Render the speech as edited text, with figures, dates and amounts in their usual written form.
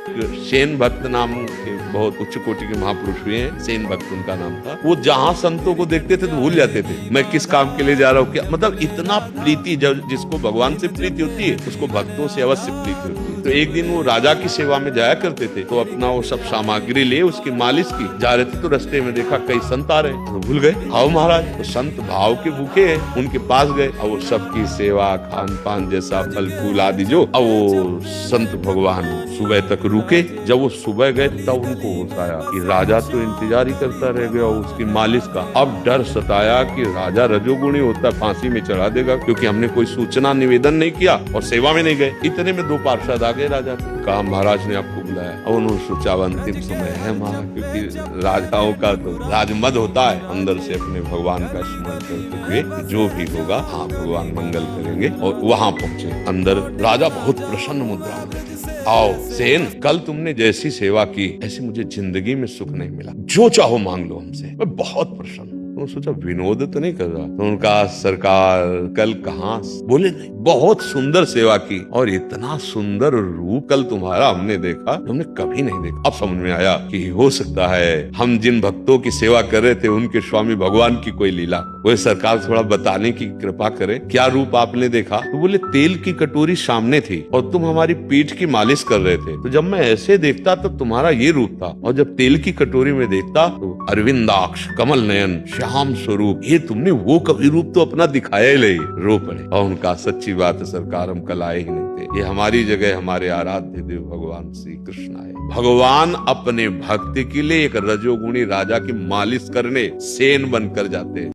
सेन भक्त नाम के बहुत उच्च कोटि के महापुरुष हुए हैं, सेन भक्त उनका नाम था। वो जहाँ संतों को देखते थे तो भूल जाते थे मैं किस काम के लिए जा रहा हूँ, क्या मतलब इतना प्रीति, जब जिसको भगवान से प्रीति होती है उसको भक्तों से अवश्य प्रीति होती है। तो एक दिन वो राजा की सेवा में जाया करते थे, तो अपना वो सब सामग्री ले उसकी मालिश की जा रहे थे, तो रास्ते में देखा कई संत आ रहे हैं, तो भूल गए आओ महाराज। तो संत भाव के भूखे हैं, उनके पास गए और वो सबकी सेवा खान पान जैसा फल फूल आदि जो, अब वो संत भगवान सुबह तक रुके। जब वो सुबह गए तब उनको होश आया कि राजा तो इंतजार ही करता रह गया उसकी मालिश का। अब डर सताया कि राजा रजोगुणी होता फांसी में चढ़ा देगा, क्योंकि हमने कोई सूचना निवेदन नहीं किया और सेवा में नहीं गए। इतने में दो पार्षद आ गए राजा के, कहा महाराज ने आपको बुलाया। और उन्होंने सोचा अंतिम समय है महाराज, क्योंकि राजाओं का तो राजमद होता है, अंदर से अपने भगवान का स्मरण करते हुए जो भी होगा हाँ भगवान मंगल करेंगे। और वहां पहुंचे अंदर, राजा बहुत प्रसन्न मुद्रा में थे। आओ सेन, कल तुमने जैसी सेवा की ऐसी मुझे जिंदगी में सुख नहीं मिला, जो चाहो मांग लो हमसे, मैं बहुत प्रसन्न हूँ। तो सोचा विनोद तो नहीं कर रहा, तो उनका सरकार कल कहाँ, बोले नहीं, बहुत सुंदर सेवा की और इतना सुंदर रूप कल तुम्हारा हमने देखा, हमने कभी नहीं देखा। अब समझ में आया कि हो सकता है हम जिन भक्तों की सेवा कर रहे थे उनके स्वामी भगवान की कोई लीला। वो सरकार थोड़ा बताने की कृपा करे, क्या रूप आपने देखा? तो बोले तेल की कटोरी सामने थी और तुम हमारी पीठ की मालिश कर रहे थे, तो जब मैं ऐसे देखता तो तुम्हारा ये रूप था, और जब तेल की कटोरी में देखता तो अरविंदाक्ष, कमल नयन, श्याम स्वरूप, ये तुमने वो कभी रूप तो अपना दिखाया ही नहीं। रो पड़े और उनका सच्ची बात है सरकार, हम कल आए ही नहीं थे, ये हमारी जगह हमारे आराध्य देव भगवान श्री कृष्ण आए। भगवान अपने भक्त के लिए एक रजोगुणी राजा की मालिश करने सेन बनकर जाते हैं।